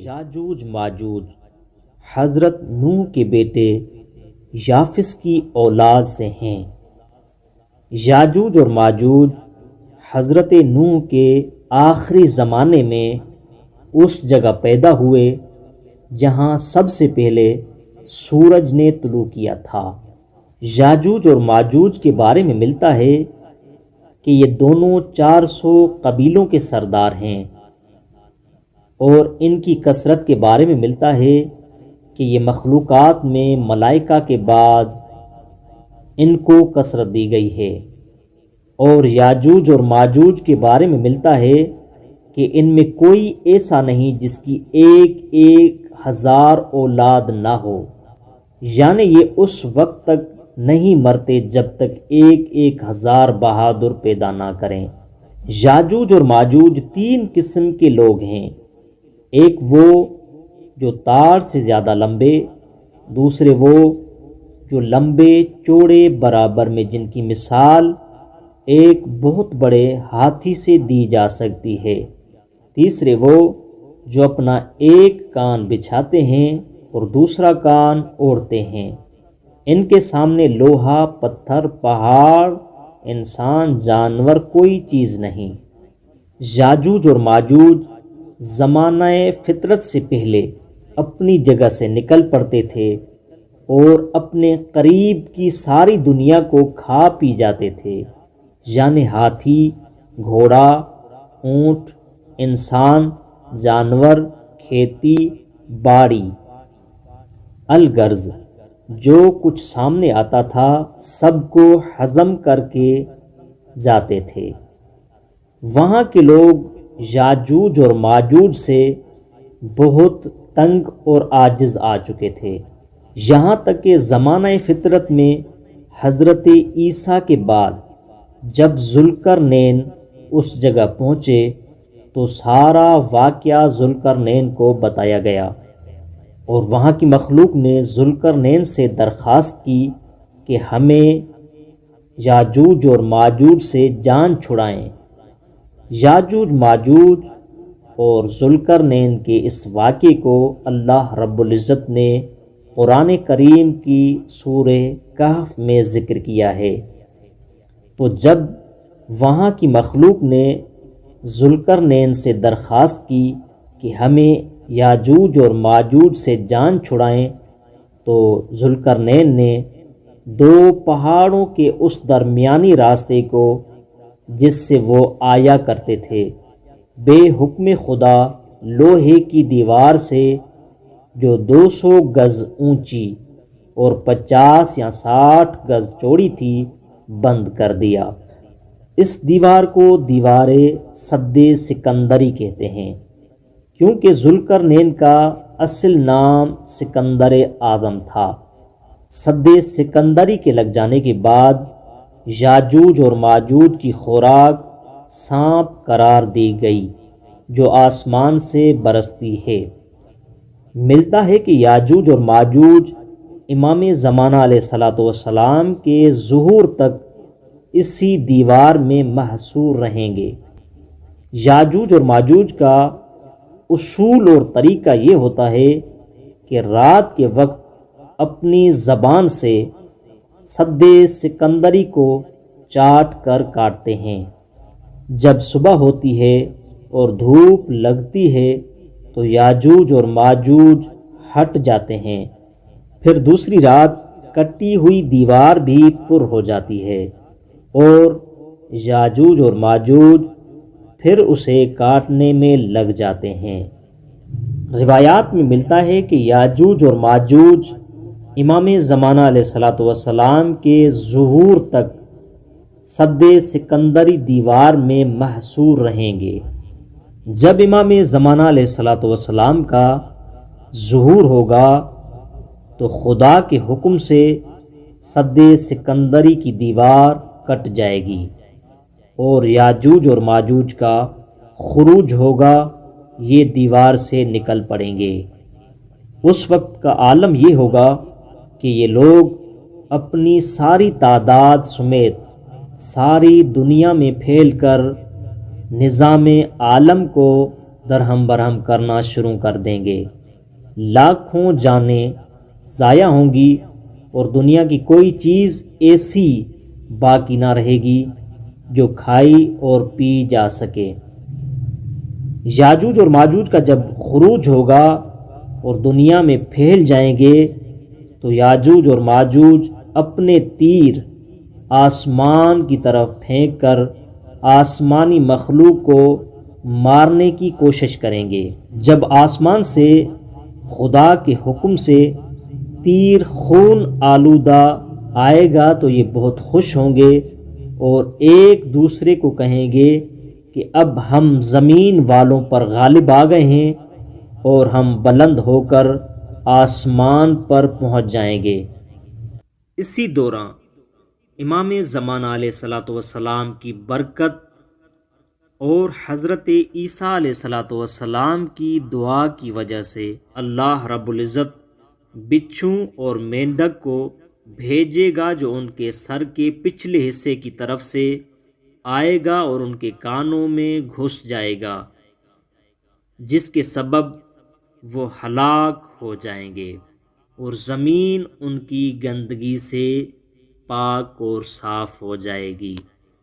یاجوج ماجوج حضرت نوح کے بیٹے یافس کی اولاد سے ہیں۔ یاجوج اور ماجوج حضرت نوح کے آخری زمانے میں اس جگہ پیدا ہوئے جہاں سب سے پہلے سورج نے طلوع کیا تھا۔ یاجوج اور ماجوج کے بارے میں ملتا ہے کہ یہ دونوں 400 قبیلوں کے سردار ہیں، اور ان کی کثرت کے بارے میں ملتا ہے کہ یہ مخلوقات میں ملائکہ کے بعد ان کو کثرت دی گئی ہے۔ اور یاجوج اور ماجوج کے بارے میں ملتا ہے کہ ان میں کوئی ایسا نہیں جس کی 1,000 اولاد نہ ہو، یعنی یہ اس وقت تک نہیں مرتے جب تک 1,000 بہادر پیدا نہ کریں۔ یاجوج اور ماجوج 3 قسم کے لوگ ہیں، ایک وہ جو تار سے زیادہ لمبے، دوسرے وہ جو لمبے چوڑے برابر میں جن کی مثال ایک بہت بڑے ہاتھی سے دی جا سکتی ہے، تیسرے وہ جو اپنا ایک کان بچھاتے ہیں اور دوسرا کان اوڑھتے ہیں۔ ان کے سامنے لوہا، پتھر، پہاڑ، انسان، جانور کوئی چیز نہیں۔ یاجوج اور ماجوج زمانہ فطرت سے پہلے اپنی جگہ سے نکل پڑتے تھے اور اپنے قریب کی ساری دنیا کو کھا پی جاتے تھے، یعنی ہاتھی، گھوڑا، اونٹ، انسان، جانور، کھیتی باڑی، الغرض جو کچھ سامنے آتا تھا سب کو ہضم کر کے جاتے تھے۔ وہاں کے لوگ یاجوج اور ماجوج سے بہت تنگ اور عاجز آ چکے تھے، یہاں تک کہ زمانہ فطرت میں حضرت عیسیٰ کے بعد جب ذوالقرنین اس جگہ پہنچے تو سارا واقعہ ذوالقرنین کو بتایا گیا، اور وہاں کی مخلوق نے ذوالقرنین سے درخواست کی کہ ہمیں یاجوج اور ماجوج سے جان چھڑائیں۔ یاجوج ماجوج اور ذوالقرنین کے اس واقعے کو اللہ رب العزت نے قرآن کریم کی سورہ کہف میں ذکر کیا ہے۔ تو جب وہاں کی مخلوق نے ذوالقرنین سے درخواست کی کہ ہمیں یاجوج اور ماجوج سے جان چھڑائیں، تو ذوالقرنین نے 2 پہاڑوں کے اس درمیانی راستے کو جس سے وہ آیا کرتے تھے بے حکم خدا لوہے کی دیوار سے جو 200 گز اونچی اور 50 یا 60 گز چوڑی تھی بند کر دیا۔ اس دیوار کو دیوار سد سکندری کہتے ہیں، کیونکہ ذوالقرنین کا اصل نام سکندر اعظم تھا۔ سد سکندری کے لگ جانے کے بعد یاجوج اور ماجوج کی خوراک سانپ قرار دی گئی جو آسمان سے برستی ہے۔ ملتا ہے کہ یاجوج اور ماجوج امام زمانہ علیہ السلام کے ظہور تک اسی دیوار میں محصور رہیں گے۔ یاجوج اور ماجوج کا اصول اور طریقہ یہ ہوتا ہے کہ رات کے وقت اپنی زبان سے سد سکندری کو چاٹ کر کاٹتے ہیں، جب صبح ہوتی ہے اور دھوپ لگتی ہے تو یاجوج اور ماجوج ہٹ جاتے ہیں، پھر دوسری رات کٹی ہوئی دیوار بھی پر ہو جاتی ہے اور یاجوج اور ماجوج پھر اسے کاٹنے میں لگ جاتے ہیں۔ روایات میں ملتا ہے کہ یاجوج اور ماجوج امام زمانہ علیہ السلام کے ظہور تک سد سکندری دیوار میں محصور رہیں گے۔ جب امام زمانہ علیہ السلام کا ظہور ہوگا تو خدا کے حکم سے سد سکندری کی دیوار کٹ جائے گی اور یاجوج اور ماجوج کا خروج ہوگا، یہ دیوار سے نکل پڑیں گے۔ اس وقت کا عالم یہ ہوگا کہ یہ لوگ اپنی ساری تعداد سمیت ساری دنیا میں پھیل کر نظام عالم کو درہم برہم کرنا شروع کر دیں گے، لاکھوں جانیں ضائع ہوں گی اور دنیا کی کوئی چیز ایسی باقی نہ رہے گی جو کھائی اور پی جا سکے۔ یاجوج اور ماجوج کا جب خروج ہوگا اور دنیا میں پھیل جائیں گے تو یاجوج اور ماجوج اپنے تیر آسمان کی طرف پھینک کر آسمانی مخلوق کو مارنے کی کوشش کریں گے۔ جب آسمان سے خدا کے حکم سے تیر خون آلودہ آئے گا تو یہ بہت خوش ہوں گے اور ایک دوسرے کو کہیں گے کہ اب ہم زمین والوں پر غالب آ گئے ہیں اور ہم بلند ہو کر آسمان پر پہنچ جائیں گے۔ اسی دوران امام زمانہ علیہ الصلاۃ والسلام کی برکت اور حضرت عیسیٰ علیہ الصلاۃ والسلام کی دعا کی وجہ سے اللہ رب العزت بچھو اور مینڈک کو بھیجے گا جو ان کے سر کے پچھلے حصے کی طرف سے آئے گا اور ان کے کانوں میں گھس جائے گا، جس کے سبب وہ ہلاک ہو جائیں گے اور زمین ان کی گندگی سے پاک اور صاف ہو جائے گی۔